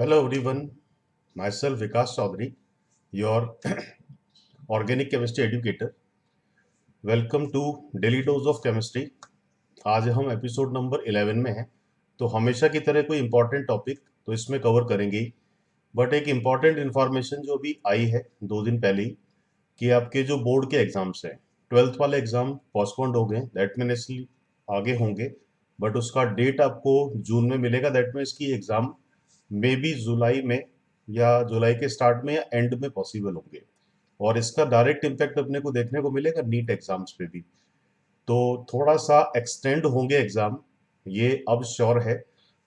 Hello everyone, myself Vikas Chaudhary, your organic chemistry educator. Welcome to Daily Dose of Chemistry. आज हम episode number 11 में हैं, तो हमेशा की तरह कोई इम्पोर्टेंट टॉपिक तो इसमें कवर करेंगे ही, बट एक इम्पॉर्टेंट इन्फॉर्मेशन जो अभी आई है 2 दिन पहले ही कि आपके जो बोर्ड के एग्जाम्स हैं, 12th वाले एग्जाम पोस्टपोन्ड हो गए, दैट मीन्स आगे होंगे, बट उसका डेट आपको जून में मिलेगा। दैट मीन्स की एग्जाम मे बी जुलाई में या जुलाई के स्टार्ट में या एंड में पॉसिबल होंगे, और इसका डायरेक्ट इम्पैक्ट अपने को देखने को मिलेगा नीट एग्जाम्स पे भी। तो थोड़ा सा एक्सटेंड होंगे एग्जाम, ये अब श्योर है।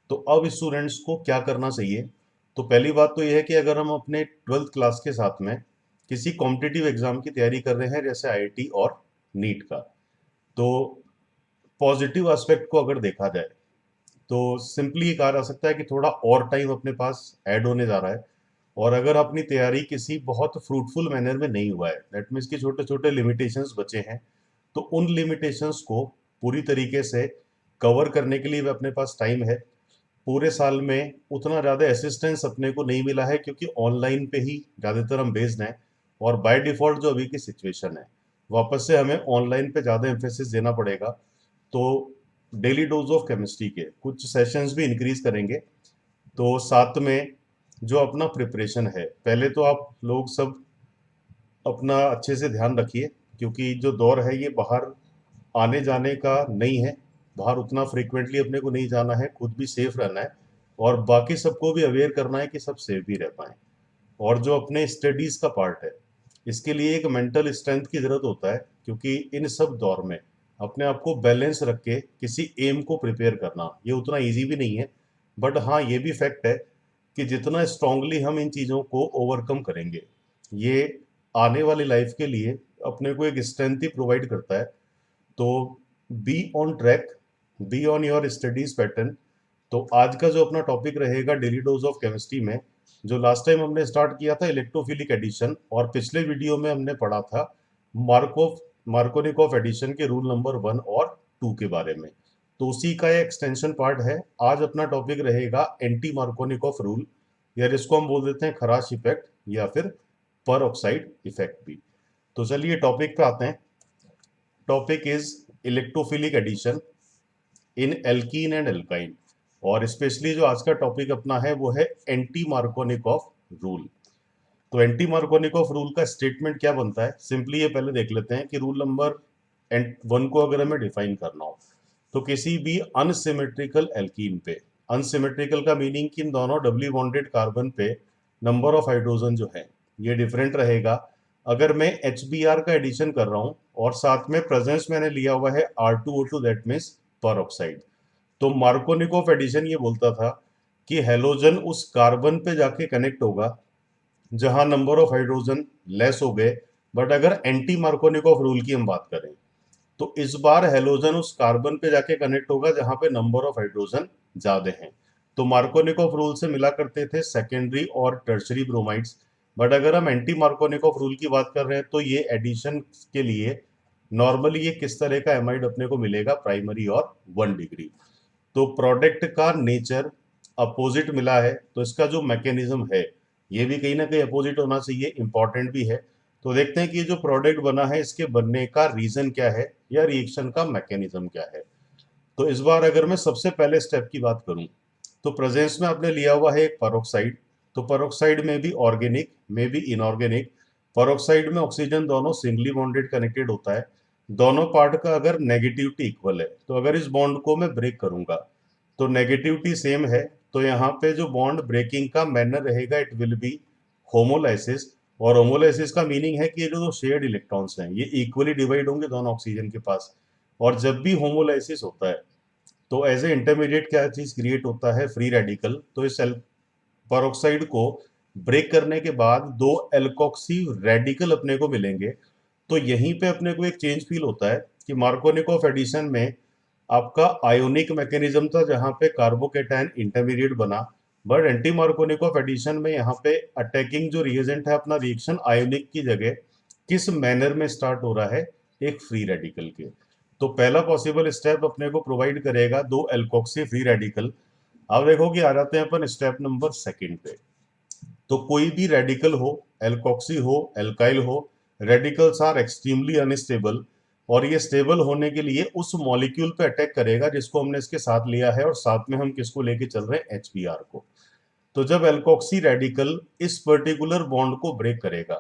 तो अब स्टूडेंट्स को क्या करना चाहिए? तो पहली बात तो ये है कि अगर हम अपने 12th क्लास के साथ में किसी कॉम्पिटिटिव एग्जाम की तैयारी कर रहे हैं जैसे आईआईटी और नीट का, तो पॉजिटिव एस्पेक्ट को अगर देखा जाए तो सिंपली ये कहा जा सकता है कि थोड़ा और टाइम अपने पास ऐड होने जा रहा है। और अगर अपनी तैयारी किसी बहुत फ्रूटफुल मैनर में नहीं हुआ है, दैट मीन्स कि छोटे छोटे लिमिटेशंस बचे हैं, तो उन लिमिटेशंस को पूरी तरीके से कवर करने के लिए भी अपने पास टाइम है। पूरे साल में उतना ज़्यादा असिस्टेंस अपने को नहीं मिला है क्योंकि ऑनलाइन पे ही ज़्यादातर हम बेस्ड हैं, और बाय डिफ़ॉल्ट जो अभी की सिचुएशन है, वापस से हमें ऑनलाइन पे ज़्यादा एम्फेसिस देना पड़ेगा। तो डेली डोज ऑफ केमिस्ट्री के कुछ सेशंस भी इंक्रीज करेंगे। तो साथ में जो अपना प्रिपरेशन है, पहले तो आप लोग सब अपना अच्छे से ध्यान रखिए, क्योंकि जो दौर है ये बाहर आने जाने का नहीं है। बाहर उतना फ्रिक्वेंटली अपने को नहीं जाना है, खुद भी सेफ रहना है और बाकी सबको भी अवेयर करना है कि सब सेफ भी रह पाएँ। और जो अपने स्टडीज़ का पार्ट है, इसके लिए एक मेंटल स्ट्रेंथ की ज़रूरत होता है, क्योंकि इन सब दौर में अपने आप को बैलेंस रख के किसी एम को प्रिपेयर करना ये उतना ईजी भी नहीं है। बट हाँ, ये भी फैक्ट है कि जितना स्ट्रांगली हम इन चीज़ों को ओवरकम करेंगे, ये आने वाली लाइफ के लिए अपने को एक स्ट्रेंथ ही प्रोवाइड करता है। तो be on track, be on your studies pattern. तो आज का जो अपना टॉपिक रहेगा डेली डोज ऑफ केमिस्ट्री में, जो लास्ट टाइम हमने स्टार्ट किया था इलेक्ट्रोफिलिक एडिशन, और पिछले वीडियो में हमने पढ़ा था मार्कोव मार्कोनिकॉफ एडिशन के रूल नंबर 1 और 2 के बारे में। तो उसी का एक्सटेंशन पार्ट है। आज अपना टॉपिक रहेगा एंटी मार्कोनिकॉफ रूल, या जिसको हम बोल देते हैं खराश इफेक्ट या फिर पर ऑक्साइड इफेक्ट भी। तो चलिए टॉपिक पे आते हैं। Topic is electrophilic addition in alkene and alkyne, और स्पेशली जो आज का टॉपिक अपना है वो है एंटी मार्कोनिकॉफ रूल। तो एंटी मार्कोनिकॉफ रूल का स्टेटमेंट क्या बनता है, सिंपली ये पहले देख लेते हैं कि रूल नंबर 1 को अगर हमें डिफाइन करना हो, तो किसी भी अनसिमेट्रिकल एल्कीन पे, अनसिमेट्रिकल का मीनिंग कि इन दोनों डबली बॉन्डेड कार्बन पे नंबर ऑफ हाइड्रोजन जो है ये डिफरेंट रहेगा। अगर मैं HBr का एडिशन कर रहा हूँ और साथ में प्रेजेंस मैंने लिया हुआ है R2O2, दैट मीन्स पर ऑक्साइड, तो मार्कोनिकॉफ एडिशन ये बोलता था कि हेलोजन उस कार्बन पे जाके कनेक्ट होगा जहां नंबर ऑफ हाइड्रोजन लेस हो गए। बट अगर एंटी मार्कोनिकॉफ रूल की हम बात करें, तो इस बार हेलोजन उस कार्बन पे जाके कनेक्ट होगा जहां पे नंबर ऑफ हाइड्रोजन ज्यादा हैं। तो मार्कोनिकॉफ रूल से मिला करते थे सेकेंडरी और टर्शरी ब्रोमाइड्स। बट अगर हम एंटी मार्कोनिकॉफ रूल की बात कर रहे हैं, तो ये एडिशन के लिए नॉर्मली ये किस तरह का एमाइड अपने को मिलेगा, प्राइमरी और 1 डिग्री। तो प्रोडक्ट का नेचर अपोजिट मिला है, तो इसका जो मैकेनिज्म है ये भी कहीं ना कहीं अपोजिट होना चाहिए, इंपॉर्टेंट भी है। तो देखते हैं कि ये जो प्रोडक्ट बना है इसके बनने का रीजन क्या है या रिएक्शन का मैकेनिज्म क्या है। तो इस बार अगर मैं सबसे पहले स्टेप की बात करूं, तो प्रेजेंस में आपने लिया हुआ है एक पेरोक्साइड। तो पेरोक्साइड में भी ऑर्गेनिक में भी इनऑर्गेनिक, पेरोक्साइड में ऑक्सीजन दोनों सिंगली बॉन्डेड कनेक्टेड होता है। दोनों पार्ट का अगर नेगेटिविटी इक्वल है, तो अगर इस बॉन्ड को मैं ब्रेक करूंगा तो नेगेटिविटी सेम है, तो यहाँ पे जो बॉन्ड ब्रेकिंग का मैनर रहेगा इट विल बी होमोलाइसिस। और होमोलाइसिस का मीनिंग है कि ये जो शेयर्ड इलेक्ट्रॉन्स हैं ये इक्वली डिवाइड होंगे दोनों ऑक्सीजन के पास। और जब भी होमोलाइसिस होता है, तो एज ए इंटरमीडिएट क्या चीज क्रिएट होता है, फ्री रेडिकल। तो इस पेरोक्साइड को ब्रेक करने के बाद 2 एल्कोक्सी रेडिकल अपने को मिलेंगे। तो यहीं पे अपने को एक चेंज फील होता है कि मार्कोनिकॉफ एडिशन में आपका आयोनिक मैकेनिज्म था जहां पे कार्बोकेटायन इंटरमीडिएट बना, बट एंटी मार्कोनिकॉफ एडिशन में यहाँ पे अटैकिंग जो रिएजेंट है अपना रिएक्शन आयोनिक की जगह किस मैनर में स्टार्ट हो रहा है, एक फ्री रेडिकल के। तो पहला पॉसिबल स्टेप अपने को प्रोवाइड करेगा 2 एल्कोक्सी फ्री रेडिकल। अब देखो कि आ जाते हैं अपन स्टेप नंबर सेकंड पे। तो कोई भी रेडिकल हो, एल्कोक्सी हो, एल्काइल हो, रेडिकल्स आर एक्सट्रीमली अनस्टेबल, और ये स्टेबल होने के लिए उस मॉलिक्यूल पे अटैक करेगा जिसको हमने इसके साथ लिया है, और साथ में हम किसको लेके चल रहे हैं, HBr को। तो जब एल्कोक्सी रेडिकल इस पर्टिकुलर बॉन्ड को ब्रेक करेगा,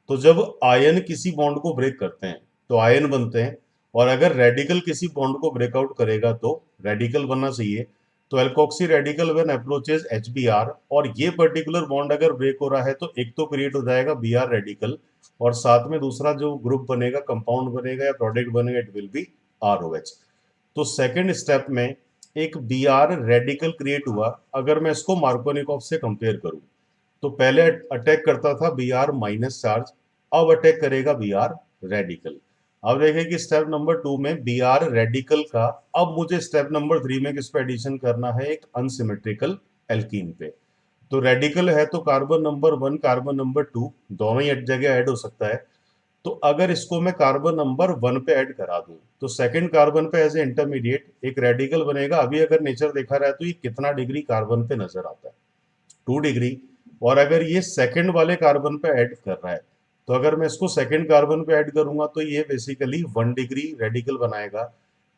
तो जब आयन किसी बॉन्ड को ब्रेक करते हैं तो आयन बनते हैं, और अगर रेडिकल किसी बॉन्ड को ब्रेकआउट करेगा तो रेडिकल बनना चाहिए। तो alkoxy radical when approaches HBr, और ये पर्टिकुलर बॉन्ड अगर ब्रेक हो रहा है तो एक तो क्रिएट हो जाएगा Br रेडिकल, और साथ में दूसरा जो ग्रुप बनेगा, कंपाउंड बनेगा या प्रोडक्ट बनेगा, इट विल बी ROH। तो सेकेंड स्टेप में एक Br रेडिकल क्रिएट हुआ। अगर मैं इसको मार्कोनिकॉफ से कंपेयर करूं तो पहले अटैक करता था Br माइनस चार्ज, अब अटैक करेगा Br रेडिकल। अब देखें कि स्टेप नंबर 2 में Br रेडिकल का अब मुझे स्टेप नंबर 3 में किस पे एडिशन करना है, एक अनसिमेट्रिकल एल्कीन पे। तो रेडिकल है तो कार्बन नंबर 1, कार्बन नंबर 2 दोनों ही एक जगह ऐड हो सकता है। तो अगर इसको मैं कार्बन नंबर 1 पे ऐड करा दूं तो सेकंड कार्बन पे एज ए इंटरमीडिएट एक रेडिकल बनेगा। अभी अगर नेचर देखा रहा है तो ये कितना डिग्री कार्बन पे नजर आता है, 2 डिग्री। और अगर ये सेकंड वाले कार्बन पे ऐड कर रहा है तो अगर मैं इसको सेकंड कार्बन पे ऐड करूंगा तो ये बेसिकली 1 डिग्री रेडिकल बनाएगा।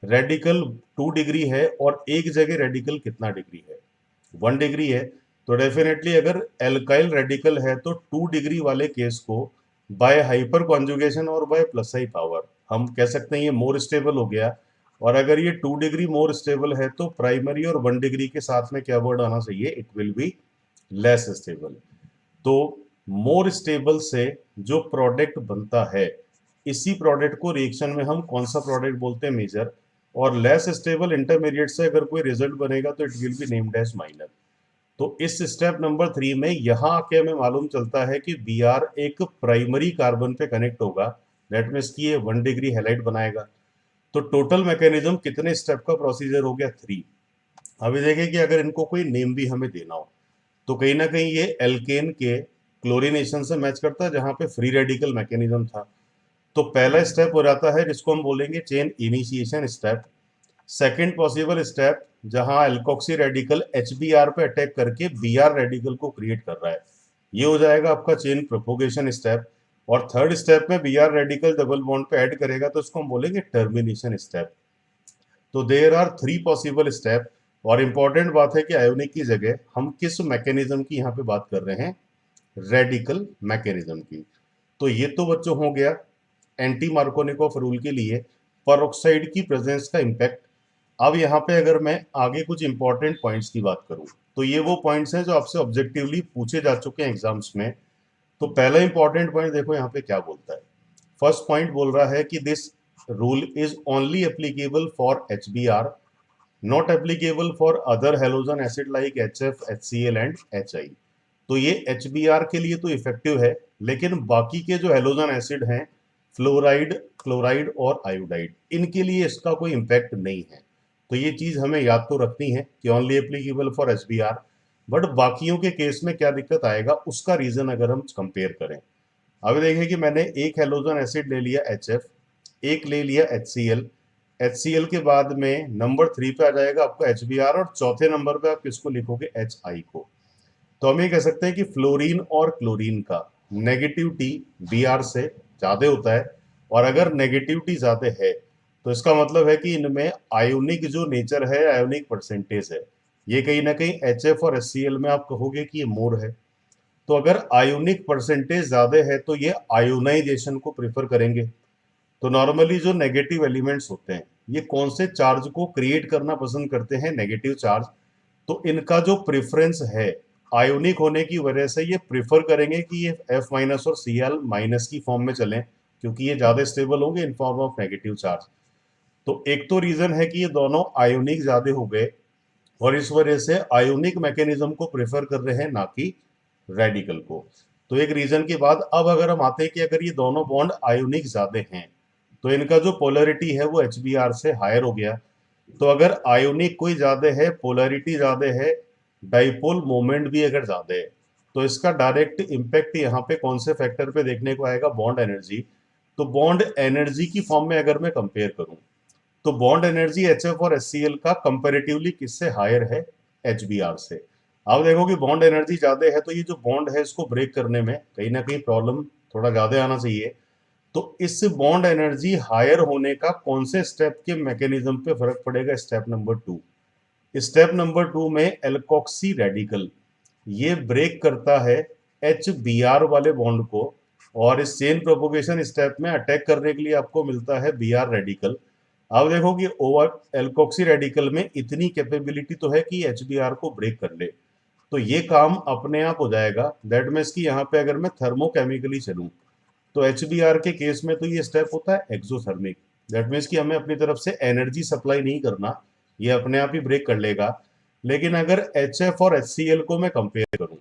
रेडिकल 2 डिग्री है और एक जगह रेडिकल कितना डिग्री है, 1 डिग्री है। तो डेफिनेटली अगर एल्काइल रेडिकल है तो 2 डिग्री वाले केस को बाय हाइपर कॉन्जुगेशन और बाय प्लस आई पावर हम कह सकते हैं ये मोर स्टेबल हो गया। और अगर ये 2 डिग्री मोर स्टेबल है तो प्राइमरी और 1 डिग्री के साथ में क्या वर्ड आना चाहिए, it will be less stable. तो मोर स्टेबल से जो प्रोडक्ट बनता है, इसी प्रोडक्ट को रिएक्शन में हम कौन सा प्रोडक्ट बोलते हैं, मेजर। और लेस स्टेबल इंटरमीडिएट से अगर कोई रिजल्ट बनेगा तो it will be named as minor. तो इस स्टेप नंबर 3 में यहां आके हमें मालूम चलता है कि Br एक प्राइमरी कार्बन पे कनेक्ट होगा, दैट मीन्स कि ये 1 डिग्री हैलाइड बनाएगा। तो टोटल मैकेनिज्म कितने स्टेप का प्रोसीजर हो गया, 3। अभी देखें कि अगर इनको कोई नेम भी हमें देना हो तो कहीं ना कहीं ये एल्केन के क्लोरीनेशन से मैच करता है जहां पे फ्री रेडिकल मैकेनिज्म था। तो पहला स्टेप हो जाता है जिसको हम बोलेंगे chain initiation step. Second possible step जहां एल्कोक्सी रेडिकल HBr पे अटैक करके Br रेडिकल को क्रिएट कर रहा है, ये हो जाएगा आपका चेन प्रोपोगेशन स्टेप। और थर्ड स्टेप में Br रेडिकल डबल बॉन्ड पे ऐड करेगा तो इसको हम बोलेंगे टर्मिनेशन स्टेप। तो देयर आर 3 पॉसिबल स्टेप। और इंपॉर्टेंट बात है कि आयोनिक की जगह हम किस मैकेनिज्म की यहाँ पे बात कर रहे हैं, रेडिकल मैकेनिज्म की। तो ये तो बच्चों हो गया एंटी मार्कोनिकॉफ रूल के लिए परऑक्साइड की प्रेजेंस का इम्पैक्ट। अब यहाँ पे अगर मैं आगे कुछ इंपॉर्टेंट पॉइंट्स की बात करूं तो ये वो पॉइंट्स हैं जो आपसे ऑब्जेक्टिवली पूछे जा चुके हैं एग्जाम्स में। तो पहला इंपॉर्टेंट पॉइंट देखो यहाँ पे क्या बोलता है। फर्स्ट पॉइंट बोल रहा है कि this rule is only applicable for HBr, not applicable for other halogen acid like HF, HCl and HI। तो ये HBr के लिए तो इफेक्टिव है, लेकिन बाकी के जो हेलोजन एसिड हैं, फ्लोराइड, क्लोराइड और आयोडाइड, इनके लिए इसका कोई इम्पैक्ट नहीं है। तो ये चीज हमें याद तो रखनी है कि only applicable for HBr। But बाकियों के केस में क्या दिक्कत आएगा उसका रीजन अगर हम कंपेयर करें। अब देखें कि मैंने एक हेलोजन एसिड ले लिया HF, एक ले लिया HCl। HCl के बाद में नंबर 3 पे आ जाएगा आपका HBr, और चौथे नंबर पे आप किसको लिखोगे, HI को। तो हम ये कह सकते हैं कि फ्लोरीन और क्लोरीन का नेगेटिविटी Br से ज्यादा होता है। और अगर नेगेटिविटी ज्यादा है तो इसका मतलब है कि इनमें आयोनिक जो नेचर है, आयोनिक परसेंटेज है, ये कहीं ना कहीं HF और HCl में आप कहोगे कि ये मोर है। तो अगर आयोनिक परसेंटेज ज्यादा है तो ये आयोनाइजेशन को प्रेफर करेंगे। तो नॉर्मली जो नेगेटिव एलिमेंट्स होते हैं ये कौन से चार्ज को क्रिएट करना पसंद करते हैं, नेगेटिव चार्ज। तो इनका जो प्रेफरेंस है आयोनिक होने की वजह से ये प्रेफर करेंगे कि ये F माइनस और Cl माइनस की फॉर्म में चलें, क्योंकि ये ज्यादा स्टेबल होंगे in form of negative charge. तो एक तो रीजन है कि ये दोनों आयोनिक ज्यादा हो गए और इस वजह से आयोनिक मैकेनिज्म को प्रेफर कर रहे हैं ना कि रेडिकल को। तो एक रीजन के बाद अब अगर हम आते हैं कि अगर ये दोनों बॉन्ड आयोनिक ज्यादा हैं तो इनका जो पोलरिटी है वो HBr से हायर हो गया। तो अगर आयोनिक कोई ज्यादा है, पोलरिटी ज्यादा है, डाइपोल मोमेंट भी अगर ज्यादा है, तो इसका डायरेक्ट इम्पैक्ट यहाँ पे कौन से फैक्टर पे देखने को आएगा, बॉन्ड एनर्जी। तो बॉन्ड एनर्जी की फॉर्म में अगर मैं कंपेयर करूं तो बॉन्ड एनर्जी HF और HCl का कंपैरेटिवली किससे हायर है, HBr से। अब देखो कि बॉन्ड एनर्जी ज़्यादा है तो ये जो बॉन्ड है इसको ब्रेक करने में कहीं ना कहीं प्रॉब्लम थोड़ा ज़्यादा आना चाहिए। तो इस बॉन्ड एनर्जी हायर होने का कौन से स्टेप के मैकेनिज्म पे फर्क पड़ेगा? Step number 2। स्टेप नंबर 2 में एल्कोक्सी रेडिकल ये ब्रेक करता है HBr वाले बॉन्ड को, और इस चेन प्रोपोगेशन स्टेप में अटैक करने के लिए आपको मिलता है Br रेडिकल। अब देखो कि ओवर एल्कोक्सी रेडिकल में इतनी कैपेबिलिटी तो है कि HBr को ब्रेक कर ले, तो ये काम अपने आप हो जाएगा। दैट मीन्स कि यहाँ पे अगर मैं थर्मोकेमिकली चलूँ तो HBr के केस में तो ये स्टेप होता है एक्सोथर्मिक। दैट मीन्स कि हमें अपनी तरफ से एनर्जी सप्लाई नहीं करना, ये अपने आप ही ब्रेक कर लेगा। लेकिन अगर HF और HCl को मैं कंपेयर करूं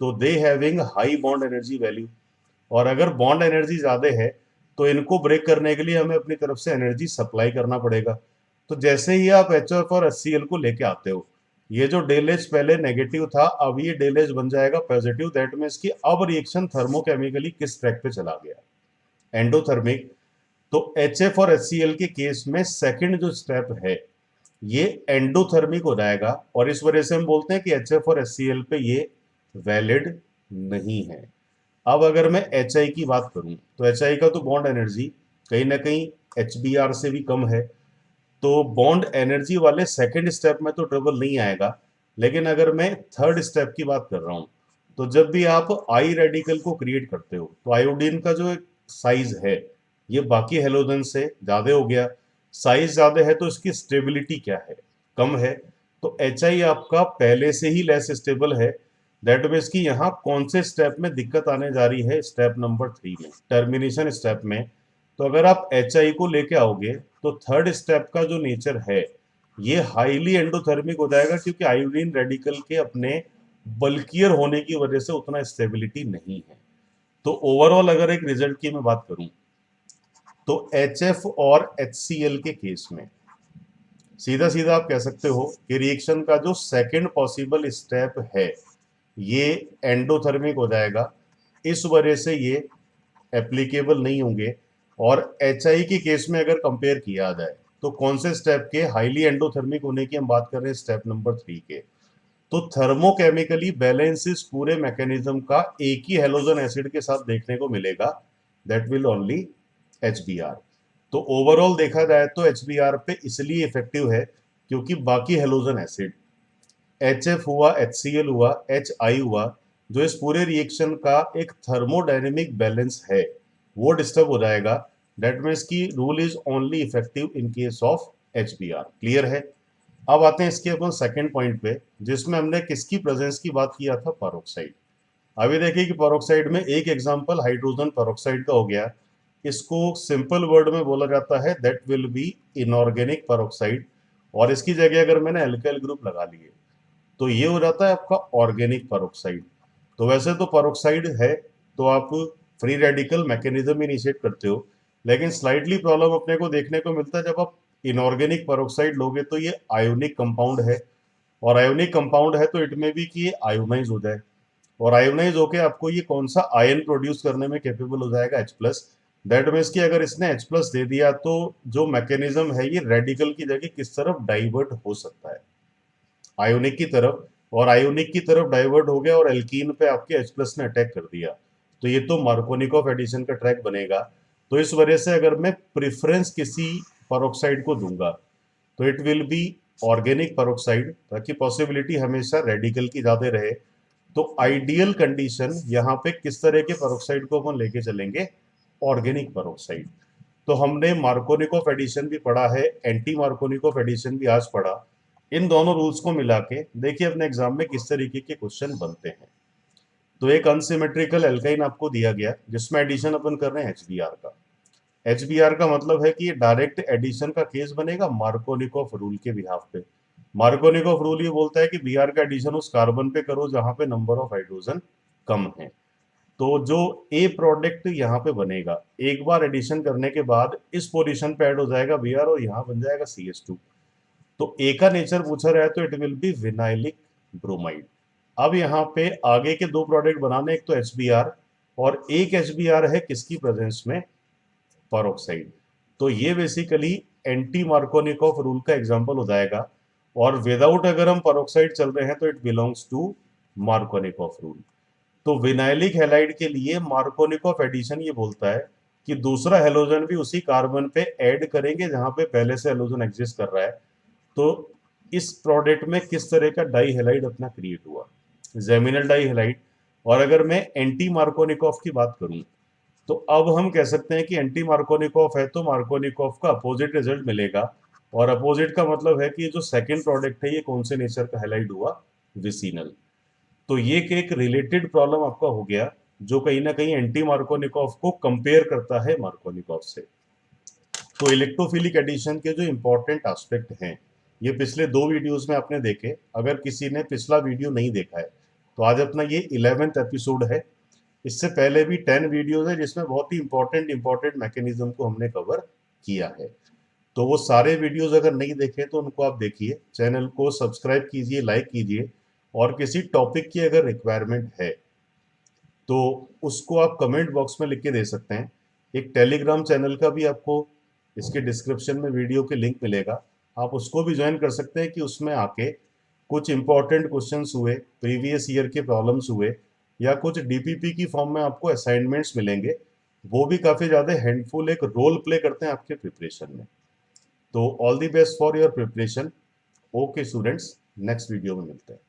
तो they having high bond energy value, और अगर बॉन्ड एनर्जी ज़्यादा है तो इनको ब्रेक करने के लिए हमें अपनी तरफ से एनर्जी सप्लाई करना पड़ेगा। तो जैसे ही आप HF और HCl को लेके आते हो, ये जो डेल एच पहले नेगेटिव था अब ये डेल एच बन जाएगा पॉजिटिव। दैट मीन्स कि अब रिएक्शन थर्मोकेमिकली किस ट्रैक पे चला गया? एंडोथर्मिक। तो HF और HCl के केस में सेकंड जो स्टेप है ये एंडोथर्मिक हो जाएगा, और इस वजह से हम बोलते हैं कि HF और HCl पे ये वैलिड नहीं है। अब अगर मैं HI की बात करूं तो HI का तो बॉन्ड एनर्जी कहीं ना कहीं HBr से भी कम है, तो बॉन्ड एनर्जी वाले सेकंड स्टेप में तो ट्रबल नहीं आएगा। लेकिन अगर मैं थर्ड स्टेप की बात कर रहा हूं तो जब भी आप आई रेडिकल को क्रिएट करते हो तो आयोडीन का जो साइज है ये बाकी हेलोजन से ज़्यादा हो गया। साइज ज़्यादा है तो इसकी स्टेबिलिटी क्या है? कम है। तो HI आपका पहले से ही लेस स्टेबल है। दैट मीन्स कि यहाँ कौन से स्टेप में दिक्कत आने जा रही है? स्टेप नंबर 3 में, टर्मिनेशन स्टेप में। तो अगर आप HI को लेके आओगे तो थर्ड स्टेप का जो नेचर है ये हाईली एंडोथर्मिक हो जाएगा, क्योंकि आयोडीन रेडिकल के अपने बल्कियर होने की वजह से उतना स्टेबिलिटी नहीं है। तो ओवरऑल अगर एक रिजल्ट की मैं बात करूं तो HF और HCl के केस में सीधा सीधा आप कह सकते हो कि रिएक्शन का जो सेकंड पॉसिबल स्टेप है ये एंडोथर्मिक हो जाएगा। इस वजह से ये एप्लीकेबल नहीं होंगे। और HI के केस में अगर कंपेयर किया जाए तो कौन से स्टेप के? हाईली एंडोथर्मिक होने की हम बात कर रहे हैं स्टेप नंबर 3 के। तो थर्मोकेमिकली बैलेंस इस पूरे मैकेनिज्म का एक ही हेलोजन एसिड के साथ देखने को मिलेगा, दैट विल ओनली HBr। तो ओवरऑल देखा जाए तो HBr पे इसलिए इफेक्टिव है क्योंकि बाकी हेलोजन एसिड HF हुआ, HCl हुआ, HI हुआ, जो इस पूरे रिएक्शन का एक थर्मोडायनेमिक बैलेंस है वो डिस्टर्ब हो जाएगा। दैट मीन्स की rule is only effective in case of HBr। Clear है? अब आते हैं इसके अपन सेकंड पॉइंट पे, जिसमें हमने किसकी प्रेजेंस की बात किया था? पेरोक्साइड। अभी देखिए कि पेरोक्साइड में एक एग्जांपल हाइड्रोजन पेरोक्साइड का हो गया। इसको सिंपल वर्ड में बोला जाता है that will be inorganic peroxide, और इसकी जगह अगर मैंने एल्काइल ग्रुप लगा लिए तो ये हो जाता है आपका ऑर्गेनिक पेरोक्साइड। तो वैसे तो पेरोक्साइड है तो आप फ्री रेडिकल मैकेनिज्म इनिशिएट करते हो, लेकिन स्लाइटली प्रॉब्लम अपने को देखने को मिलता है जब आप इनऑर्गेनिक पेरोक्साइड लोगे तो ये आयोनिक कंपाउंड है, और आयोनिक कंपाउंड है तो इट में भी कि ये आयोनाइज हो जाए, और आयोनाइज होके आपको ये कौन सा आयन प्रोड्यूस करने में कैपेबल हो जाएगा? H+। दैट मीन्स कि अगर इसने H+ दे दिया तो जो मैकेनिज्म है ये रेडिकल की जगह किस तरफ डाइवर्ट हो सकता है? आयोनिक की तरफ। और आयोनिक की तरफ डाइवर्ट हो गया और एल्कीन पे आपके H+ ने अटैक कर दिया, तो ये तो मार्कोनिकॉफ एडिशन का ट्रैक बनेगा। तो इस वजह से अगर मैं प्रेफरेंस किसी पेरोक्साइड को दूंगा तो it will B organic peroxide, ताकि पॉसिबिलिटी हमेशा रेडिकल की ज़्यादा रहे। तो आइडियल कंडीशन यहाँ पे किस तरह के पेरोक्साइड को अपन लेके चलेंगे? Organic peroxide. तो हमने मार्कोनिकॉफ एडिशन भी पढ़ा है, एंटी मार्कोनिकॉफ एडिशन भी आज पढ़ा। इन दोनों रूल्स को मिला के देखिए अपने एग्जाम में किस तरीके के क्वेश्चन बनते हैं। तो एक अनसिमेट्रिकल एल्काइन आपको दिया गया जिसमें एडिशन अपन कर रहे हैं HBr का। HBr का मतलब है कि ये डायरेक्ट एडिशन का केस बनेगा मार्कोनिकॉफ रूल के बिहाफ पे। मार्कोनिकॉफ रूल ये बोलता है कि Br का एडिशन उस कार्बन पे करो जहां पे नंबर ऑफ हाइड्रोजन कम है। तो जो ए प्रोडक्ट यहाँ पे बनेगा एक बार एडिशन करने के बाद इस पोजीशन पे ऐड हो जाएगा Br और यहाँ बन जाएगा CH2। तो ए का नेचर पूछा रहा है तो it will B vinylic bromide. अब यहाँ पे आगे के दो प्रोडक्ट बनाने, एक तो HBr और एक HBr है किसकी प्रेजेंस में? पेरोक्साइड। तो ये बेसिकली एंटी मार्कोनिकॉफ रूल का एग्जांपल हो जाएगा। और विदाउट अगर हम पेरोक्साइड चल रहे हैं तो it belongs to Markovnikov rule. तो विनाइलिक हैलाइड के लिए मार्कोनिकॉफ एडिशन ये बोलता है कि दूसरा हेलोजन भी उसी कार्बन पे ऐड करेंगे जहां पे पहले से हेलोजन एग्जिस्ट कर रहा है। तो इस प्रोडक्ट में किस तरह का डाई हेलाइड अपना क्रिएट हुआ, जेमिनल डाई हेलाइड। और अगर मैं एंटी मार्कोनिकॉफ की बात करूं तो अब हम कह सकते हैं कि एंटी मार्कोनिकॉफ है तो मार्कोनिकॉफ का अपोजिट रिजल्ट मिलेगा। और अपोजिट का मतलब है कि जो सेकंड प्रोडक्ट है ये कौन से नेचर का हेलाइड हुआ, विसिनल। तो ये एक रिलेटेड प्रॉब्लम आपका हो गया जो कहीं ना कहीं एंटी मार्कोनिकॉफ को कंपेयर करता है मार्कोनिकॉफ से। तो इलेक्ट्रोफिलिक एडिशन के जो इंपॉर्टेंट एस्पेक्ट हैं ये पिछले 2 वीडियोस में आपने देखे। अगर किसी ने पिछला वीडियो नहीं देखा है तो आज अपना ये 11th एपिसोड है। इससे पहले भी 10 वीडियोस है जिसमें बहुत ही इंपॉर्टेंट मैकेनिज्म को हमने कवर किया है। तो वो सारे वीडियोस अगर नहीं देखे तो उनको आप देखिए, चैनल को सब्सक्राइब कीजिए, लाइक कीजिए। और किसी टॉपिक की अगर रिक्वायरमेंट है तो उसको आप कमेंट बॉक्स में लिख के दे सकते हैं। एक टेलीग्राम चैनल का भी आपको इसके डिस्क्रिप्शन में वीडियो के लिंक मिलेगा, आप उसको भी ज्वाइन कर सकते हैं कि उसमें आके कुछ इंपॉर्टेंट क्वेश्चंस हुए, प्रीवियस ईयर के प्रॉब्लम्स हुए, या कुछ डीपीपी की फॉर्म में आपको असाइनमेंट्स मिलेंगे। वो भी काफ़ी ज़्यादा हैंडफुल एक रोल प्ले करते हैं आपके प्रिपरेशन में। तो all the best for your preparation. Okay students, next video में मिलते हैं।